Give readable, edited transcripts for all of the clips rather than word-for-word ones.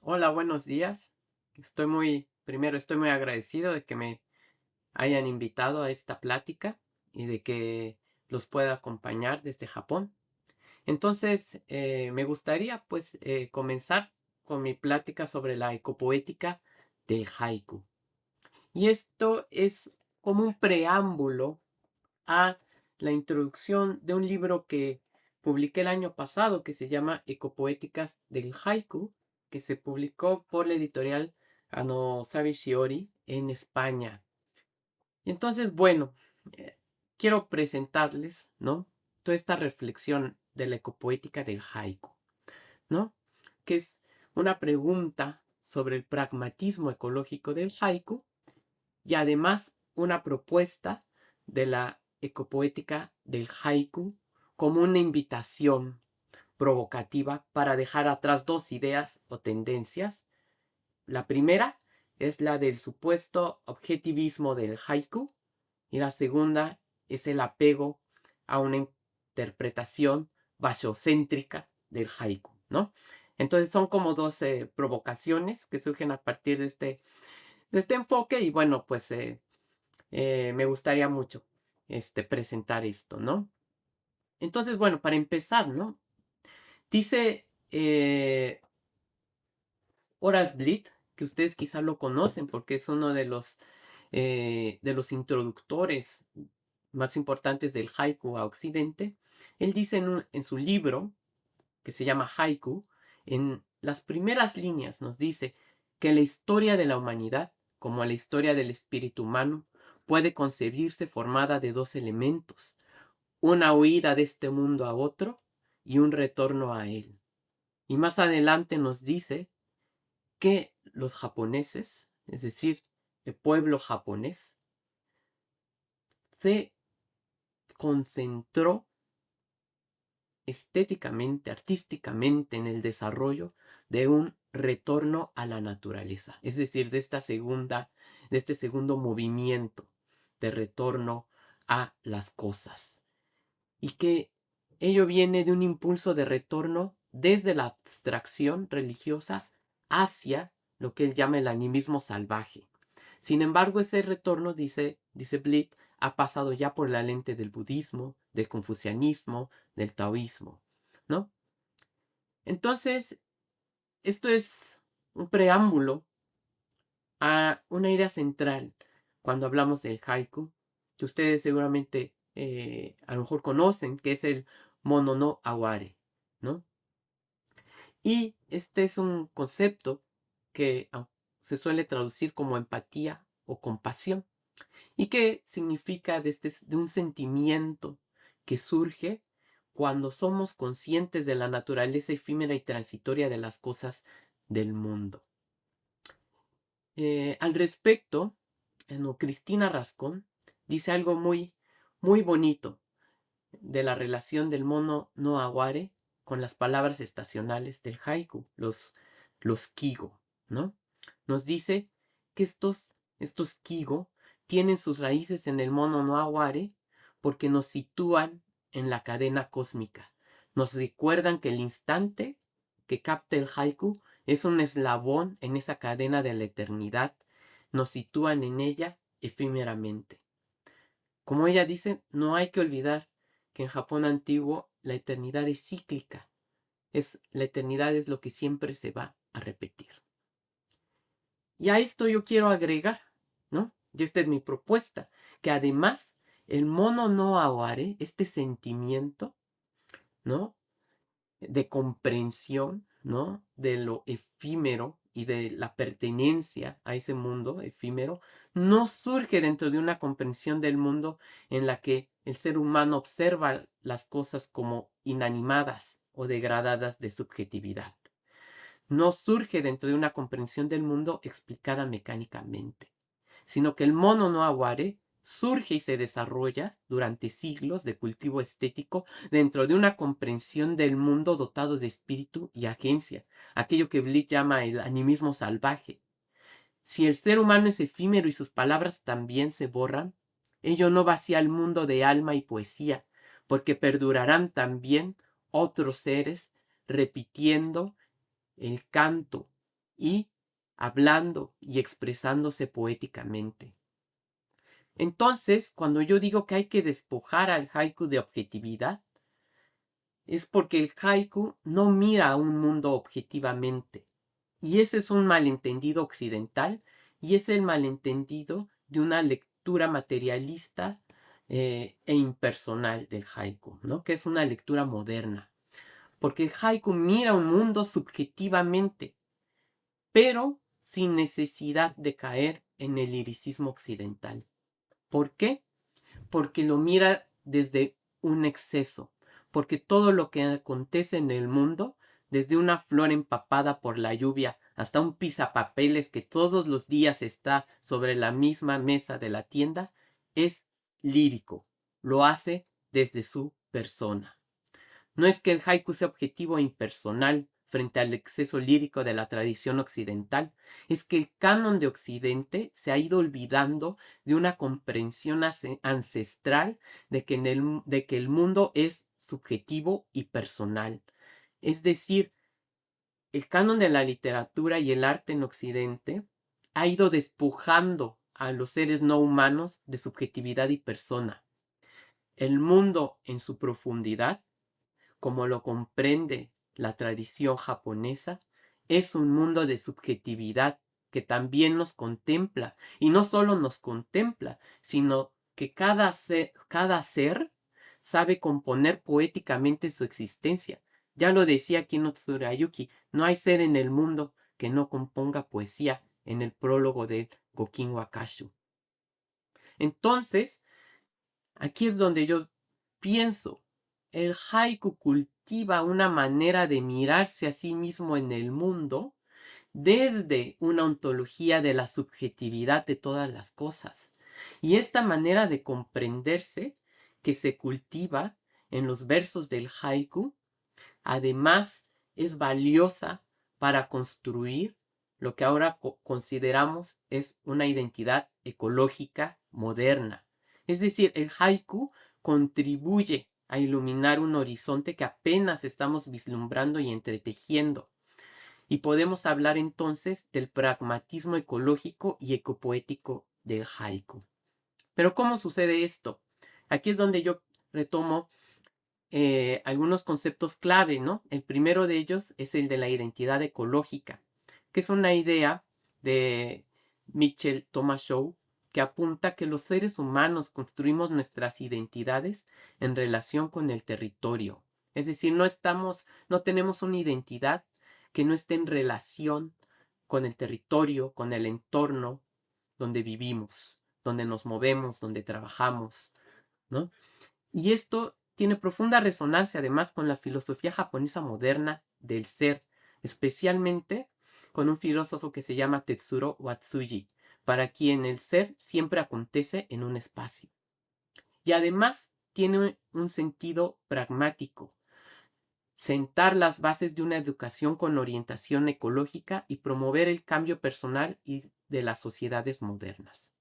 Hola, buenos días. Primero estoy muy agradecido de que me hayan invitado a esta plática y de que los pueda acompañar desde Japón. Entonces, me gustaría comenzar con mi plática sobre la ecopoética del haiku. Y esto es como un preámbulo a la introducción de un libro que publiqué el año pasado que se llama Ecopoéticas del Haiku, que se publicó por la editorial Anosabi Shiori en España. Y entonces, bueno, eh, quiero presentarles, ¿no? Toda esta reflexión de la ecopoética del haiku, ¿no? Que es una pregunta sobre el pragmatismo ecológico del haiku y además una propuesta de la ecopoética del haiku como una invitación provocativa para dejar atrás dos ideas o tendencias. La primera es la del supuesto objetivismo del haiku y la segunda es el apego a una interpretación bashocéntrica del haiku, ¿no? Entonces son como dos provocaciones que surgen a partir de este enfoque y bueno, me gustaría mucho presentar esto, ¿no? Entonces, bueno, para empezar, ¿no? Dice Horace Blyth, que ustedes quizá lo conocen porque es uno de los introductores más importantes del haiku a Occidente. Él dice en su libro, que se llama Haiku, en las primeras líneas nos dice que la historia de la humanidad, como la historia del espíritu humano, puede concebirse formada de dos elementos: una huida de este mundo a otro y un retorno a él. Y más adelante nos dice que los japoneses, es decir, el pueblo japonés, se concentró estéticamente, artísticamente en el desarrollo de un retorno a la naturaleza, es decir, de este segundo movimiento de retorno a las cosas. Y que ello viene de un impulso de retorno desde la abstracción religiosa hacia lo que él llama el animismo salvaje. Sin embargo, ese retorno, dice Blyth, ha pasado ya por la lente del budismo, del confucianismo, del taoísmo, ¿no? Entonces, esto es un preámbulo a una idea central cuando hablamos del haiku, que ustedes seguramente a lo mejor conocen, que es el mono no aware, ¿no? Y este es un concepto que se suele traducir como empatía o compasión, y que significa de un sentimiento que surge cuando somos conscientes de la naturaleza efímera y transitoria de las cosas del mundo. Al respecto, Cristina Rascón dice algo muy, muy bonito de la relación del mono no aguare con las palabras estacionales del haiku, los kigo, ¿no? Nos dice que estos kigo tienen sus raíces en el mono no aguare porque nos sitúan en la cadena cósmica. Nos recuerdan que el instante que capta el haiku es un eslabón en esa cadena de la eternidad. Nos sitúan en ella efímeramente. Como ella dice, no hay que olvidar que en Japón antiguo la eternidad es cíclica. La eternidad es lo que siempre se va a repetir. Y a esto yo quiero agregar, ¿no? Y esta es mi propuesta, que además el mono no aware, este sentimiento, ¿no? De comprensión, ¿no? De lo efímero y de la pertenencia a ese mundo efímero, no surge dentro de una comprensión del mundo en la que el ser humano observa las cosas como inanimadas o degradadas de subjetividad. No surge dentro de una comprensión del mundo explicada mecánicamente, sino que el mono no aguare surge y se desarrolla durante siglos de cultivo estético dentro de una comprensión del mundo dotado de espíritu y agencia, aquello que Blyth llama el animismo salvaje. Si el ser humano es efímero y sus palabras también se borran, ello no vacía el mundo de alma y poesía, porque perdurarán también otros seres repitiendo el canto y hablando y expresándose poéticamente. Entonces, cuando yo digo que hay que despojar al haiku de objetividad, es porque el haiku no mira a un mundo objetivamente. Y ese es un malentendido occidental y es el malentendido de una lectura materialista e impersonal del haiku, ¿no? Que es una lectura moderna. Porque el haiku mira un mundo subjetivamente, pero sin necesidad de caer en el liricismo occidental. ¿Por qué? Porque lo mira desde un exceso, porque todo lo que acontece en el mundo, desde una flor empapada por la lluvia hasta un pisapapeles que todos los días está sobre la misma mesa de la tienda, es lírico, lo hace desde su persona. No es que el haiku sea objetivo e impersonal frente al exceso lírico de la tradición occidental, es que el canon de Occidente se ha ido olvidando de una comprensión ancestral de que el mundo es subjetivo y personal. Es decir, el canon de la literatura y el arte en Occidente ha ido despojando a los seres no humanos de subjetividad y persona. El mundo en su profundidad, como lo comprende la tradición japonesa, es un mundo de subjetividad que también nos contempla. Y no solo nos contempla, sino que cada ser sabe componer poéticamente su existencia. Ya lo decía Kino Tsurayuki, no hay ser en el mundo que no componga poesía en el prólogo de Gokin Wakashu. Entonces, aquí es donde yo pienso, el haiku cultiva una manera de mirarse a sí mismo en el mundo desde una ontología de la subjetividad de todas las cosas. Y esta manera de comprenderse que se cultiva en los versos del haiku, además es valiosa para construir lo que ahora consideramos es una identidad ecológica moderna. Es decir, el haiku contribuye a iluminar un horizonte que apenas estamos vislumbrando y entretejiendo. Y podemos hablar entonces del pragmatismo ecológico y ecopoético del haiku. Pero ¿cómo sucede esto? Aquí es donde yo retomo algunos conceptos clave, ¿no? El primero de ellos es el de la identidad ecológica, que es una idea de Michel Thomas Shaw que apunta que los seres humanos construimos nuestras identidades en relación con el territorio. Es decir, no tenemos una identidad que no esté en relación con el territorio, con el entorno donde vivimos, donde nos movemos, donde trabajamos, ¿no? Y esto tiene profunda resonancia además con la filosofía japonesa moderna del ser, especialmente con un filósofo que se llama Tetsuro Watsuji, para quien el ser siempre acontece en un espacio. Y además tiene un sentido pragmático, sentar las bases de una educación con orientación ecológica y promover el cambio personal y de las sociedades modernas.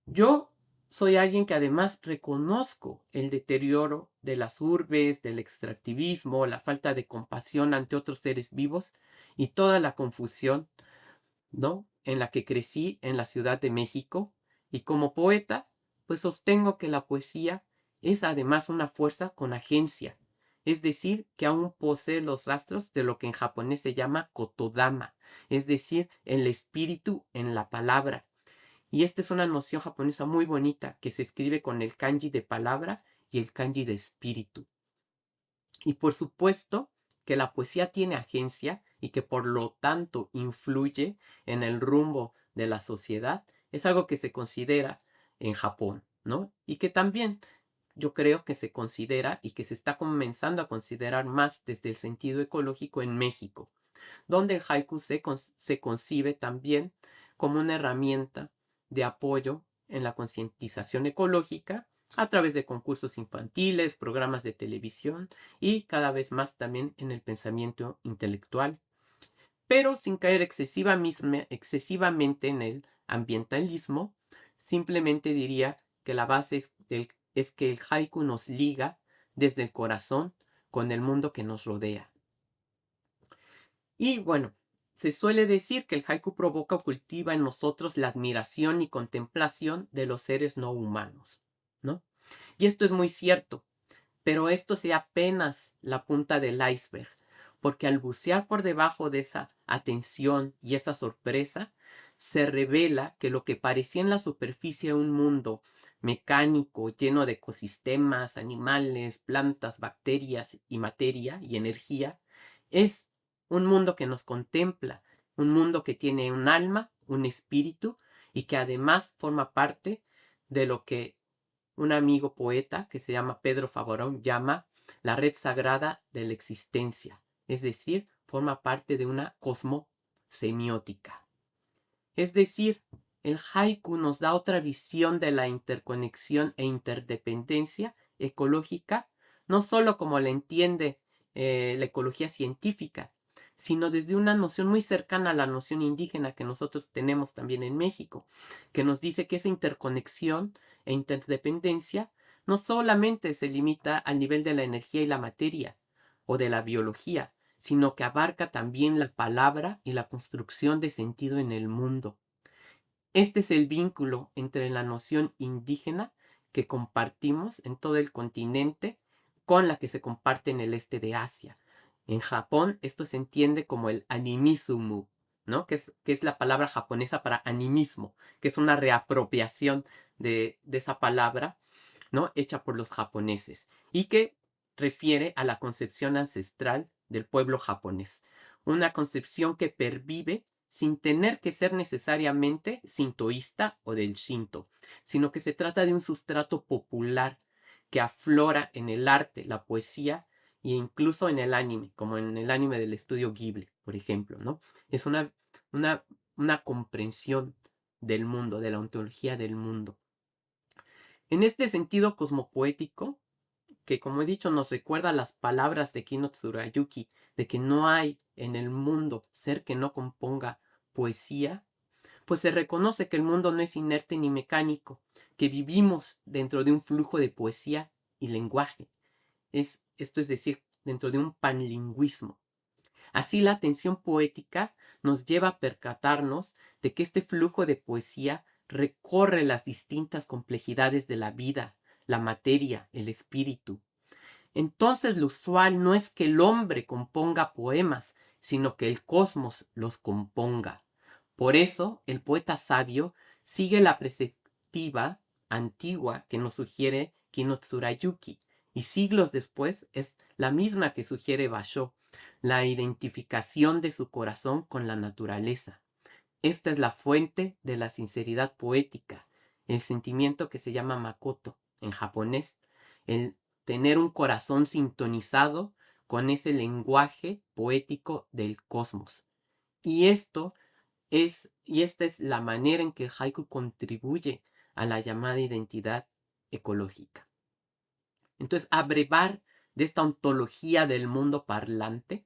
Yo soy alguien que además reconozco el deterioro de las urbes, del extractivismo, la falta de compasión ante otros seres vivos y toda la confusión, ¿no? En la que crecí en la Ciudad de México. Y como poeta, pues sostengo que la poesía es además una fuerza con agencia, es decir, que aún posee los rastros de lo que en japonés se llama kotodama, es decir, el espíritu en la palabra. Y esta es una noción japonesa muy bonita que se escribe con el kanji de palabra y el kanji de espíritu. Y por supuesto que la poesía tiene agencia y que por lo tanto influye en el rumbo de la sociedad, es algo que se considera en Japón, ¿no? Y que también yo creo que se considera y que se está comenzando a considerar más desde el sentido ecológico en México, donde el haiku se concibe también como una herramienta de apoyo en la concientización ecológica a través de concursos infantiles, programas de televisión y cada vez más también en el pensamiento intelectual, pero sin caer excesivamente en el ambientalismo. Simplemente diría que la base es que el haiku nos liga desde el corazón con el mundo que nos rodea. Y bueno, Se suele decir que el haiku provoca o cultiva en nosotros la admiración y contemplación de los seres no humanos, ¿no? Y esto es muy cierto, pero esto es apenas la punta del iceberg, porque al bucear por debajo de esa atención y esa sorpresa, se revela que lo que parecía en la superficie un mundo mecánico, lleno de ecosistemas, animales, plantas, bacterias y materia y energía, es un mundo que nos contempla, un mundo que tiene un alma, un espíritu y que además forma parte de lo que un amigo poeta que se llama Pedro Favorón llama la red sagrada de la existencia, es decir, forma parte de una cosmosemiótica. Es decir, el haiku nos da otra visión de la interconexión e interdependencia ecológica, no solo como la entiende la ecología científica, sino desde una noción muy cercana a la noción indígena que nosotros tenemos también en México, que nos dice que esa interconexión e interdependencia no solamente se limita al nivel de la energía y la materia o de la biología, sino que abarca también la palabra y la construcción de sentido en el mundo. Este es el vínculo entre la noción indígena que compartimos en todo el continente con la que se comparte en el este de Asia. En Japón esto se entiende como el animisumu, ¿no? Que es la palabra japonesa para animismo, que es una reapropiación de esa palabra, ¿no? Hecha por los japoneses y que refiere a la concepción ancestral del pueblo japonés. Una concepción que pervive sin tener que ser necesariamente sintoísta o del Shinto, sino que se trata de un sustrato popular que aflora en el arte, la poesía e incluso en el anime, como en el anime del estudio Ghibli, por ejemplo, ¿no? Es una, una comprensión del mundo, de la ontología del mundo. En este sentido cosmopoético, que como he dicho nos recuerda las palabras de Kino Tsurayuki, de que no hay en el mundo ser que no componga poesía, pues se reconoce que el mundo no es inerte ni mecánico, que vivimos dentro de un flujo de poesía y lenguaje. Esto es decir, dentro de un panlingüismo. Así la atención poética nos lleva a percatarnos de que este flujo de poesía recorre las distintas complejidades de la vida, la materia, el espíritu. Entonces lo usual no es que el hombre componga poemas, sino que el cosmos los componga. Por eso el poeta sabio sigue la perspectiva antigua que nos sugiere Kino Tsurayuki, y siglos después es la misma que sugiere Basho, la identificación de su corazón con la naturaleza. Esta es la fuente de la sinceridad poética, el sentimiento que se llama makoto en japonés, el tener un corazón sintonizado con ese lenguaje poético del cosmos. Y esta es la manera en que el haiku contribuye a la llamada identidad ecológica. Entonces, abrevar de esta ontología del mundo parlante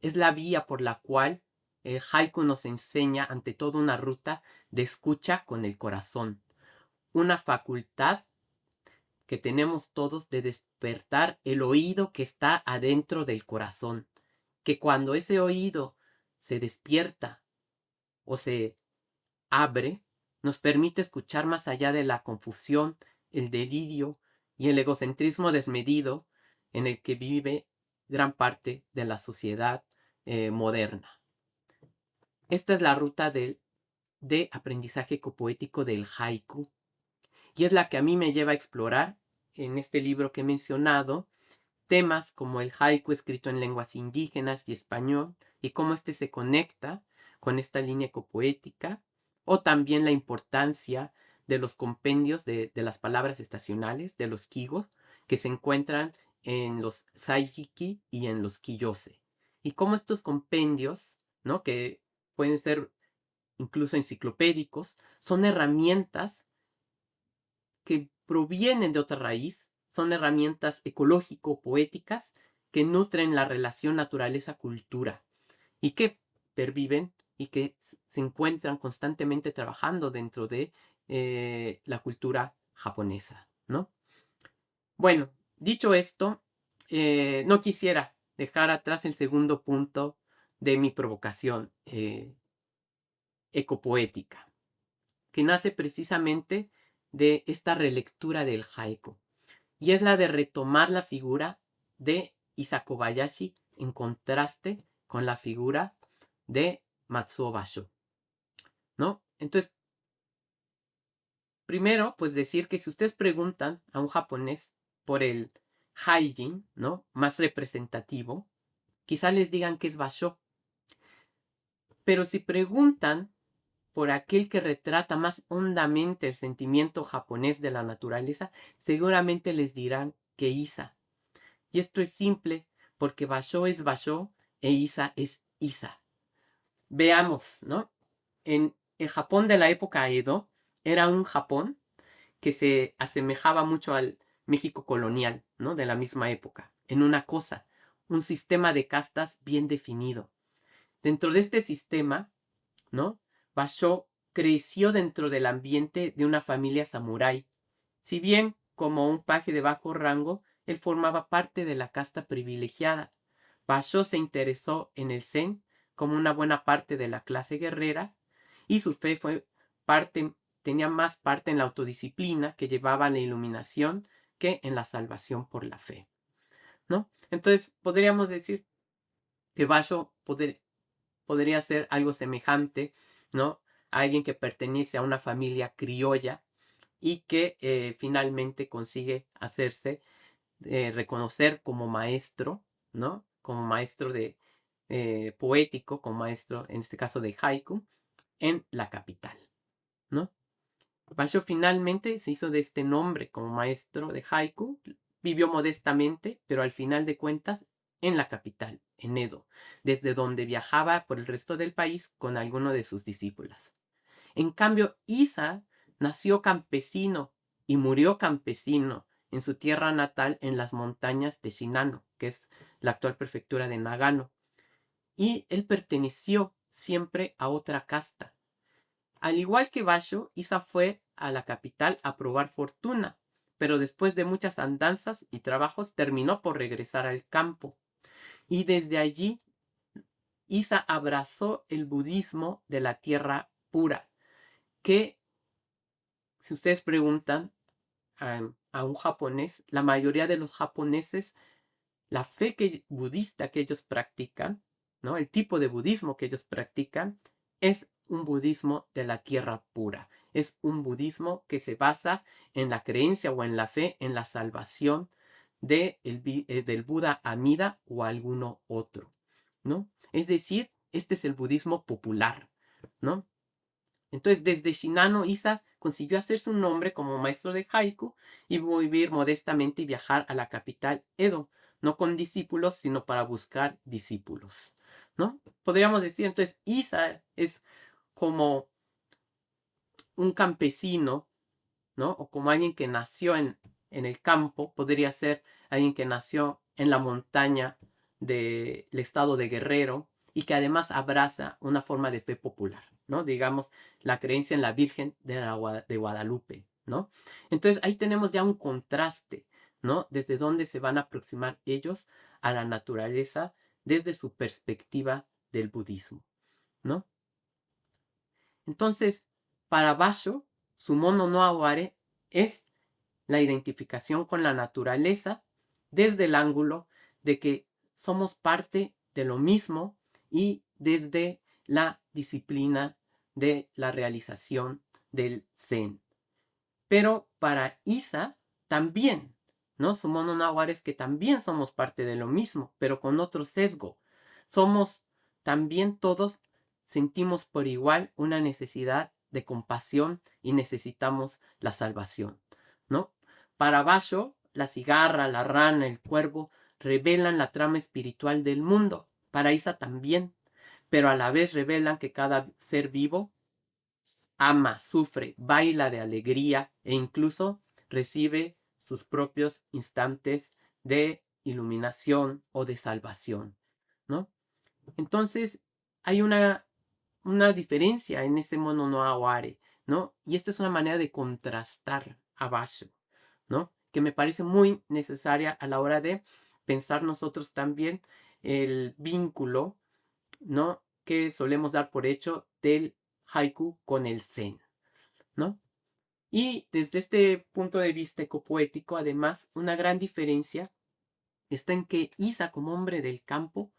es la vía por la cual el haiku nos enseña ante todo una ruta de escucha con el corazón, una facultad que tenemos todos de despertar el oído que está adentro del corazón, que cuando ese oído se despierta o se abre, nos permite escuchar más allá de la confusión, el delirio y el egocentrismo desmedido en el que vive gran parte de la sociedad moderna. Esta es la ruta de aprendizaje ecopoético del haiku y es la que a mí me lleva a explorar en este libro que he mencionado temas como el haiku escrito en lenguas indígenas y español y cómo este se conecta con esta línea ecopoética, o también la importancia de los compendios de las palabras estacionales, de los kigos, que se encuentran en los saijiki y en los kiyose. Y cómo estos compendios, ¿no? Que pueden ser incluso enciclopédicos, son herramientas que provienen de otra raíz, son herramientas ecológico-poéticas que nutren la relación naturaleza-cultura y que perviven y que se encuentran constantemente trabajando dentro de la cultura japonesa, ¿no? Bueno, dicho esto, no quisiera dejar atrás el segundo punto de mi provocación ecopoética, que nace precisamente de esta relectura del haiku, y es la de retomar la figura de Isa Kobayashi en contraste con la figura de Matsuo Basho, ¿no? Entonces, primero, pues decir que si ustedes preguntan a un japonés por el Haijin, ¿no? Más representativo, quizá les digan que es Basho. Pero si preguntan por aquel que retrata más hondamente el sentimiento japonés de la naturaleza, seguramente les dirán que Isa. Y esto es simple, porque Basho es Basho e Isa es Isa. Veamos, ¿no? En el Japón de la época Edo era un Japón que se asemejaba mucho al México colonial, ¿no? De la misma época, en una cosa, un sistema de castas bien definido. Dentro de este sistema, ¿no? Basho creció dentro del ambiente de una familia samurái. Si bien como un paje de bajo rango, él formaba parte de la casta privilegiada. Basho se interesó en el Zen como una buena parte de la clase guerrera y su fe tenía más parte en la autodisciplina que llevaba a la iluminación que en la salvación por la fe, ¿no? Entonces podríamos decir que Basho podría ser algo semejante, ¿no? A alguien que pertenece a una familia criolla y que finalmente consigue hacerse reconocer como maestro, ¿no? Como maestro de poético, como maestro, en este caso de haiku, en la capital, ¿no? Basho finalmente se hizo de este nombre como maestro de haiku, vivió modestamente, pero al final de cuentas en la capital, en Edo, desde donde viajaba por el resto del país con alguno de sus discípulas. En cambio, Isa nació campesino y murió campesino en su tierra natal en las montañas de Shinano, que es la actual prefectura de Nagano. Y él perteneció siempre a otra casta. Al igual que Basho, Isa fue a la capital a probar fortuna, pero después de muchas andanzas y trabajos terminó por regresar al campo. Y desde allí, Isa abrazó el budismo de la tierra pura, que, si ustedes preguntan a un japonés, la mayoría de los japoneses, la fe budista que ellos practican, ¿no? El tipo de budismo que ellos practican es un budismo de la tierra pura. Es un budismo que se basa en la creencia o en la fe en la salvación del Buda Amida o alguno otro, ¿no? Es decir, este es el budismo popular, ¿no? Entonces, desde Shinano, Isa consiguió hacerse un nombre como maestro de haiku y vivir modestamente y viajar a la capital Edo, no con discípulos, sino para buscar discípulos, ¿no? Podríamos decir, entonces, Isa es como un campesino, ¿no? O como alguien que nació en el campo, podría ser alguien que nació en la montaña del estado de Guerrero y que además abraza una forma de fe popular, ¿no? Digamos, la creencia en la Virgen de Guadalupe, ¿no? Entonces ahí tenemos ya un contraste, ¿no? Desde dónde se van a aproximar ellos a la naturaleza desde su perspectiva del budismo, ¿no? Entonces, para Basho, su mono no aware es la identificación con la naturaleza desde el ángulo de que somos parte de lo mismo y desde la disciplina de la realización del Zen. Pero para Isa también, ¿no? Su mono náhuatl es que también somos parte de lo mismo, pero con otro sesgo. Somos también todos sentimos por igual una necesidad de compasión y necesitamos la salvación, ¿no? Para Basho, la cigarra, la rana, el cuervo revelan la trama espiritual del mundo. Para Isa también, pero a la vez revelan que cada ser vivo ama, sufre, baila de alegría e incluso recibe sus propios instantes de iluminación o de salvación, ¿no? Entonces, hay una diferencia en ese mono no aware, ¿no? Y esta es una manera de contrastar a Basho, ¿no? Que me parece muy necesaria a la hora de pensar nosotros también el vínculo ¿no? Que solemos dar por hecho del haiku con el zen, ¿no? Y desde este punto de vista ecopoético, además, una gran diferencia está en que Isa, como hombre del campo,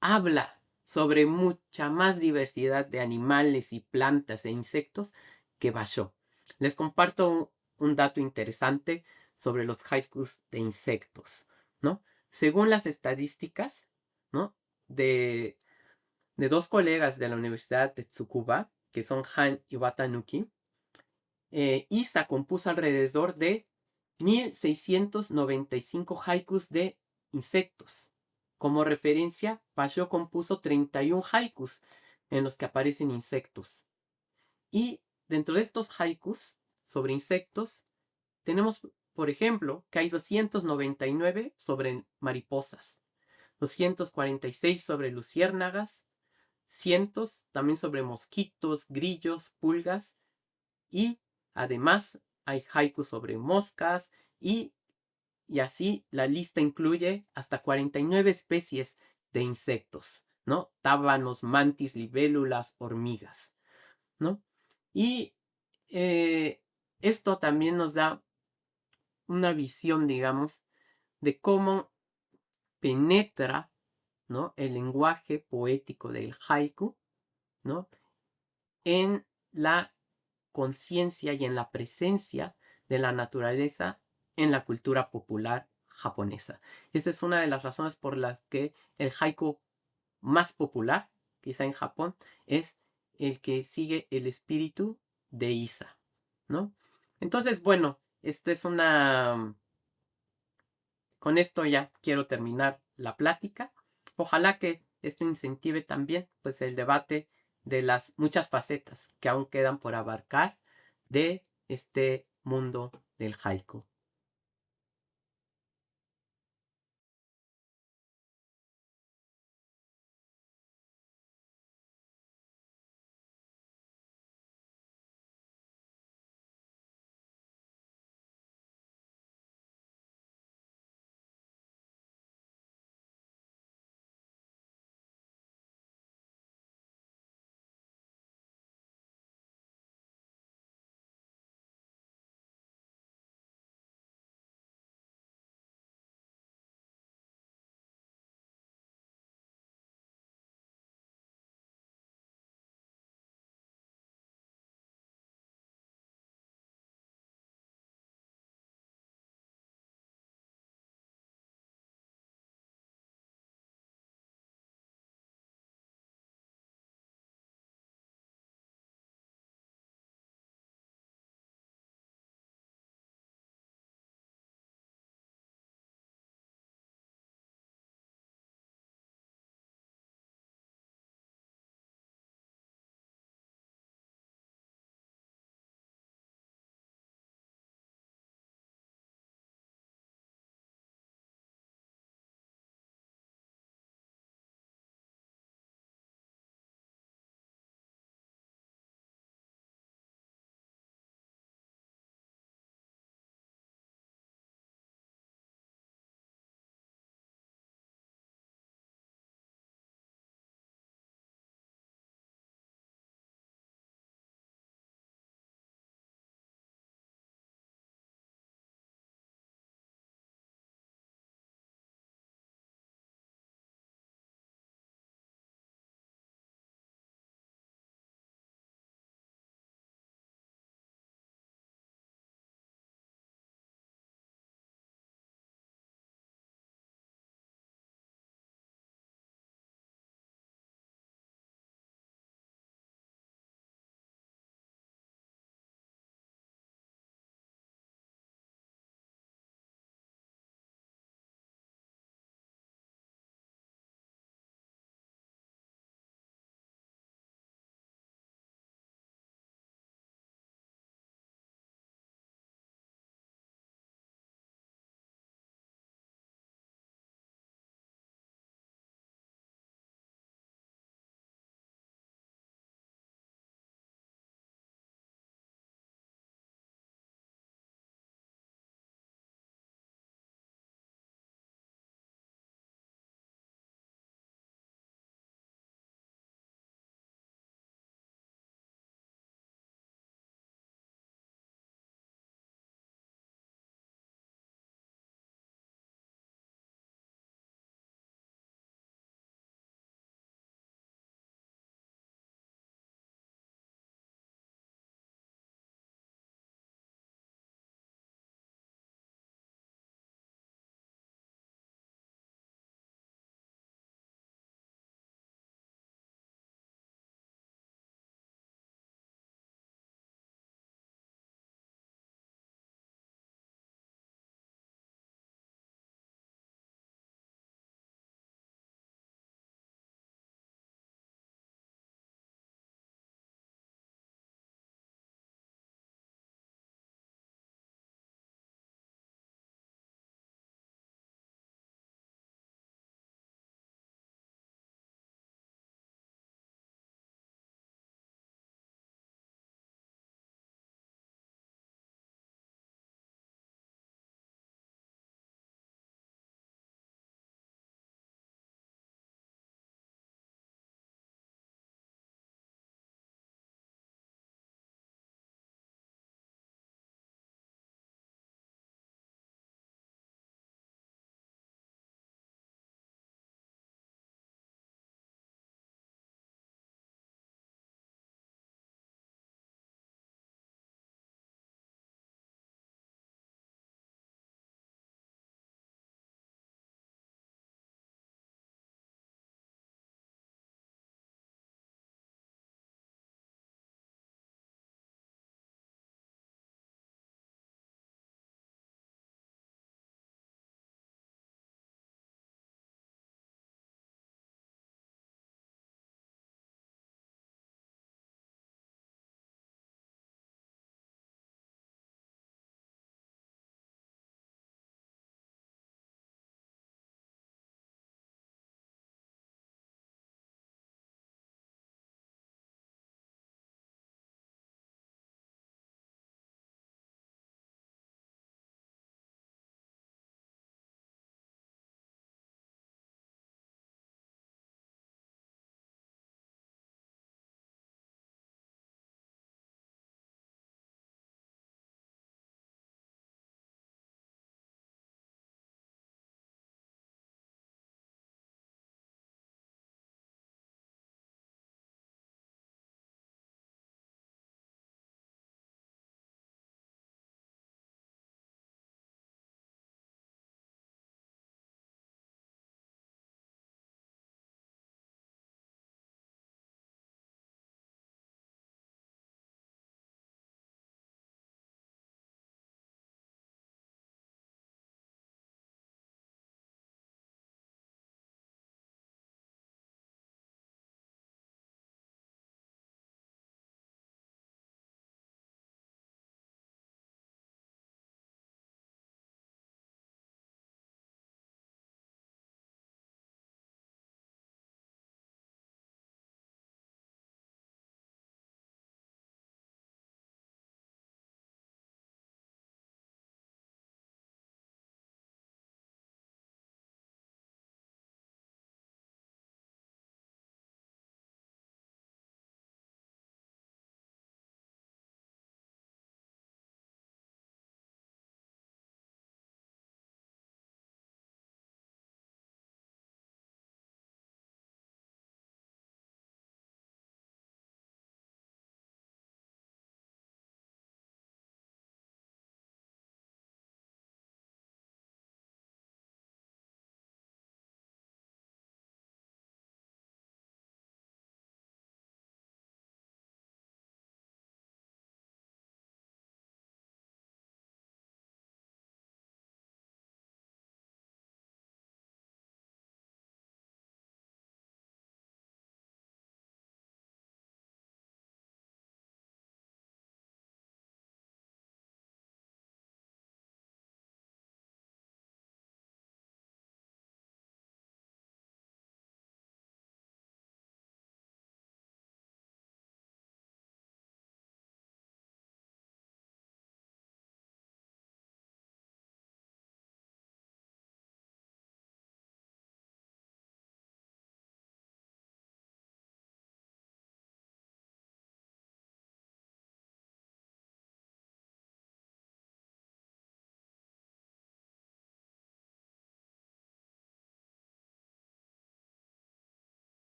habla sobre mucha más diversidad de animales y plantas e insectos que Basho. Les comparto un dato interesante sobre los haikus de insectos, ¿no? Según las estadísticas, ¿no? De dos colegas de la Universidad de Tsukuba, que son Han y Watanuki, Isa compuso alrededor de 1695 haikus de insectos. Como referencia, Basho compuso 31 haikus en los que aparecen insectos. Y dentro de estos haikus sobre insectos, tenemos, por ejemplo, que hay 299 sobre mariposas, 246 sobre luciérnagas, cientos también sobre mosquitos, grillos, pulgas y además hay haikus sobre moscas y así la lista incluye hasta 49 especies de insectos, ¿no? Tábanos, mantis, libélulas, hormigas, ¿no? Y esto también nos da una visión, digamos, de cómo penetra, ¿no? El lenguaje poético del haiku, ¿no? En la conciencia y en la presencia de la naturaleza en la cultura popular japonesa. Esta es una de las razones por las que el haiku más popular, quizá en Japón, es el que sigue el espíritu de Isa, ¿no? Entonces, bueno, esto es una... Con esto ya quiero terminar la plática. Ojalá que esto incentive también pues el debate de las muchas facetas que aún quedan por abarcar de este mundo del haiku.